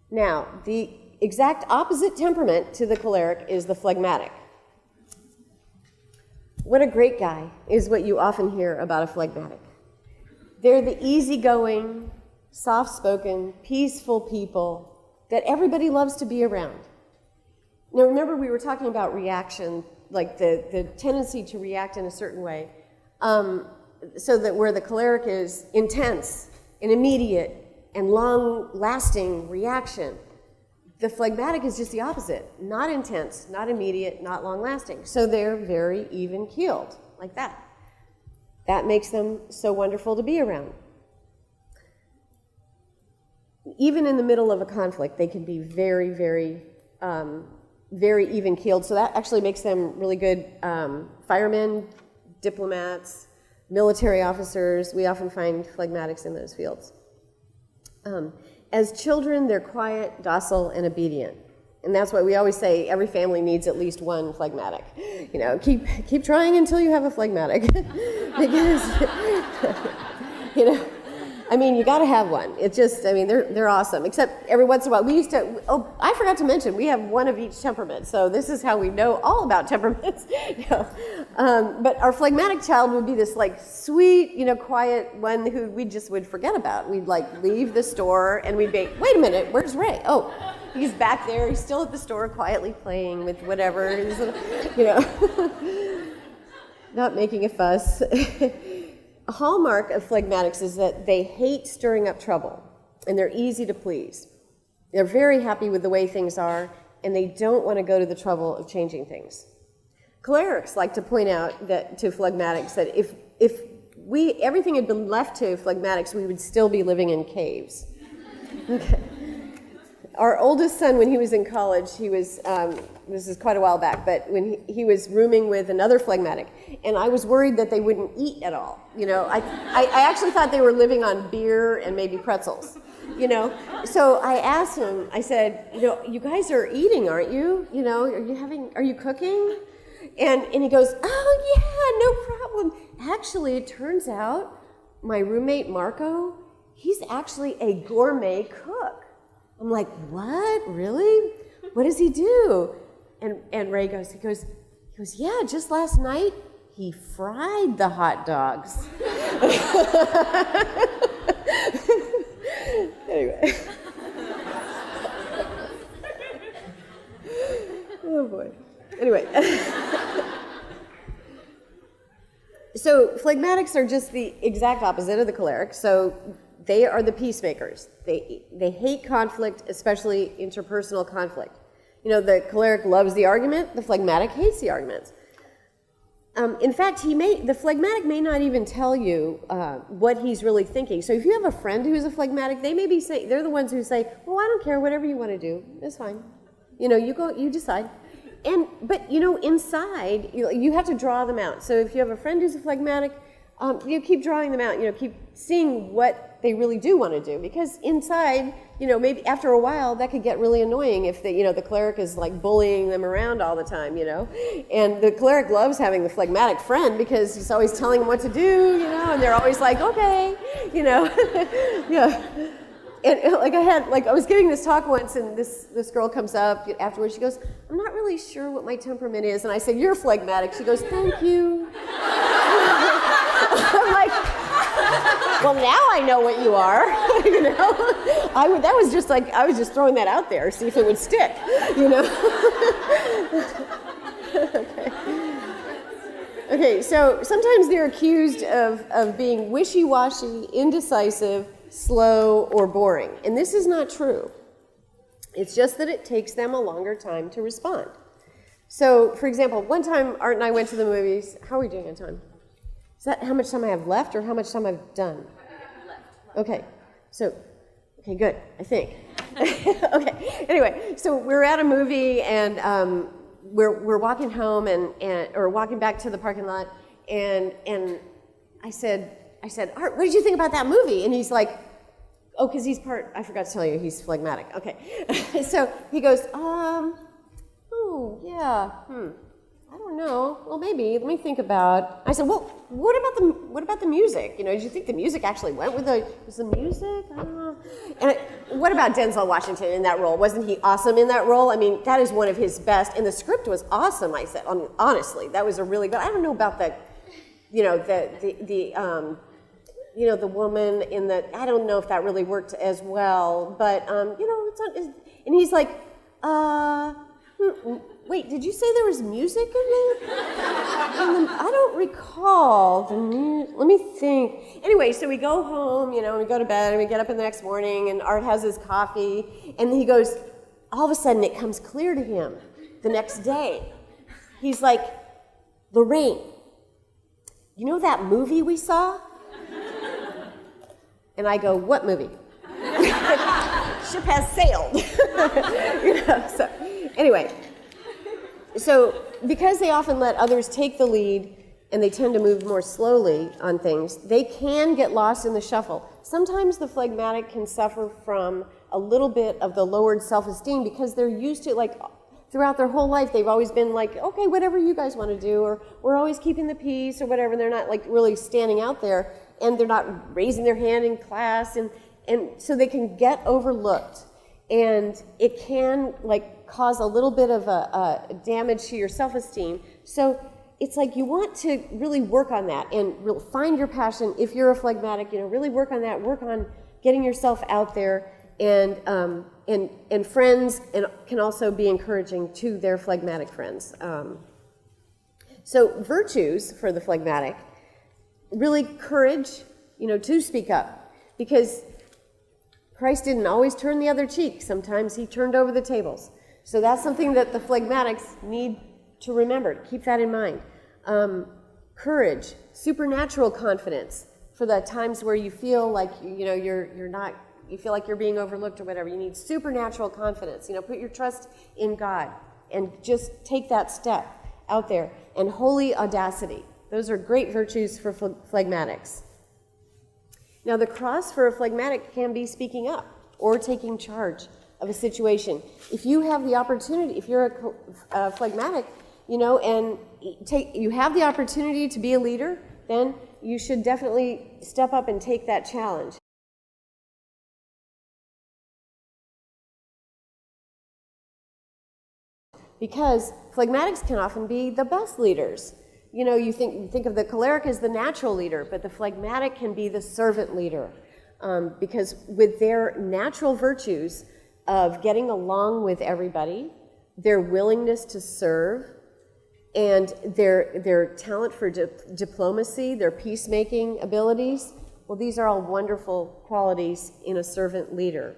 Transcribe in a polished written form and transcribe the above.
Now, the exact opposite temperament to the choleric is the phlegmatic. What a great guy is what you often hear about a phlegmatic. They're the easygoing, soft-spoken, peaceful people that everybody loves to be around. Now, remember we were talking about reaction, like the tendency to react in a certain way, so that where the choleric is intense and immediate and long-lasting reaction, the phlegmatic is just the opposite. Not intense, not immediate, not long-lasting. So they're very even-keeled, like that. That makes them so wonderful to be around. Even in the middle of a conflict, they can be very, very, very even-keeled. So that actually makes them really good firemen, diplomats, military officers. We often find phlegmatics in those fields. As children, they're quiet, docile, and obedient. And that's why we always say every family needs at least one phlegmatic. You know, keep trying until you have a phlegmatic. Because, you know, I mean, you got to have one. It's just, I mean, they're awesome. Except every once in a while, we used to, oh, I forgot to mention, we have one of each temperament. So this is how we know all about temperaments. But our phlegmatic child would be this like sweet, you know, quiet one who we just would forget about. We'd like leave the store and we'd be, wait a minute, where's Ray? Oh, he's back there. He's still at the store quietly playing with whatever, you know, not making a fuss. A hallmark of phlegmatics is that they hate stirring up trouble, and they're easy to please. They're very happy with the way things are, and they don't want to go to the trouble of changing things. Cholerics like to point out that to phlegmatics that if everything had been left to phlegmatics, we would still be living in caves. Okay. Our oldest son, when he was in college, he was, this is quite a while back, but when he was rooming with another phlegmatic, and I was worried that they wouldn't eat at all. You know, I actually thought they were living on beer and maybe pretzels, you know. So I asked him, I said, you know, you guys are eating, aren't you? You know, are you cooking? And he goes, oh yeah, no problem. Actually, it turns out my roommate, Marco, he's actually a gourmet cook. I'm like, what? Really? What does he do? And Ray goes, he goes, yeah, just last night he fried the hot dogs. Anyway. Oh boy. Anyway. So phlegmatics are just the exact opposite of the choleric. So they are the peacemakers. They hate conflict, especially interpersonal conflict. You know, the choleric loves the argument, the phlegmatic hates the arguments. In fact, the phlegmatic may not even tell you what he's really thinking. So if you have a friend who's a phlegmatic, they may be saying, they're the ones who say, well, I don't care, whatever you want to do, it's fine. You know, you decide. But you know, inside, you have to draw them out. So if you have a friend who's a phlegmatic, you keep drawing them out, you know, keep seeing what they really do want to do, because inside, you know, maybe after a while that could get really annoying if the cleric is like bullying them around all the time, you know. And the cleric loves having the phlegmatic friend because he's always telling them what to do, you know, and they're always like, okay, you know. Yeah. And I was giving this talk once, and this girl comes up afterwards. She goes, I'm not really sure what my temperament is. And I said, you're phlegmatic. She goes, thank you. I'm like, well, now I know what you are. You know, I was just throwing that out there, see if it would stick. You know. Okay. So sometimes they're accused of being wishy-washy, indecisive, slow, or boring. And this is not true. It's just that it takes them a longer time to respond. So, for example, one time Art and I went to the movies. How are we doing on time? Is that how much time I have left or how much time I've done? Left. Okay. So, okay, good, I think. Okay. Anyway, so we're at a movie and we're walking home or walking back to the parking lot, and I said, Art, what did you think about that movie? And he's like, oh, because I forgot to tell you, he's phlegmatic. Okay. So he goes, oh, yeah, I I don't know. Well, maybe. Let me think about. I said, well, what about the music? You know, did you think the music actually went with was the music? I don't know. And what about Denzel Washington in that role? Wasn't he awesome in that role? I mean, that is one of his best. And the script was awesome. I said, honestly, that was a really good. I don't know about the, you know, the woman in the. I don't know if that really worked as well. But you know, and he's like, wait, did you say there was music in the I don't recall the music. Let me think. Anyway, so we go home, you know, and we go to bed, and we get up in the next morning, and Art has his coffee, and he goes, all of a sudden it comes clear to him the next day. He's like, Lorraine, you know that movie we saw? And I go, what movie? Ship has sailed. You know, so anyway. So because they often let others take the lead and they tend to move more slowly on things, they can get lost in the shuffle. Sometimes the phlegmatic can suffer from a little bit of the lowered self-esteem because they're used to, like, throughout their whole life, they've always been like, okay, whatever you guys want to do, or we're always keeping the peace or whatever. They're not like really standing out there, and they're not raising their hand in class, and so they can get overlooked. And it can like cause a little bit of a damage to your self-esteem. So it's like you want to really work on that and find your passion. If you're a phlegmatic, you know, really work on that. Work on getting yourself out there, and friends can also be encouraging to their phlegmatic friends. So virtues for the phlegmatic, really courage, you know, to speak up, because Christ didn't always turn the other cheek. Sometimes he turned over the tables. So that's something that the phlegmatics need to remember. Keep that in mind. Courage, supernatural confidence for the times where you feel like you feel like you're being overlooked or whatever. You need supernatural confidence. You know, put your trust in God and just take that step out there. And holy audacity. Those are great virtues for phlegmatics. Now, the cross for a phlegmatic can be speaking up or taking charge of a situation. If you have the opportunity, if you're a phlegmatic, you know, and you have the opportunity to be a leader, then you should definitely step up and take that challenge. Because phlegmatics can often be the best leaders. You know, you think of the choleric as the natural leader, but the phlegmatic can be the servant leader, because with their natural virtues of getting along with everybody, their willingness to serve, and their talent for diplomacy, their peacemaking abilities, well, these are all wonderful qualities in a servant leader.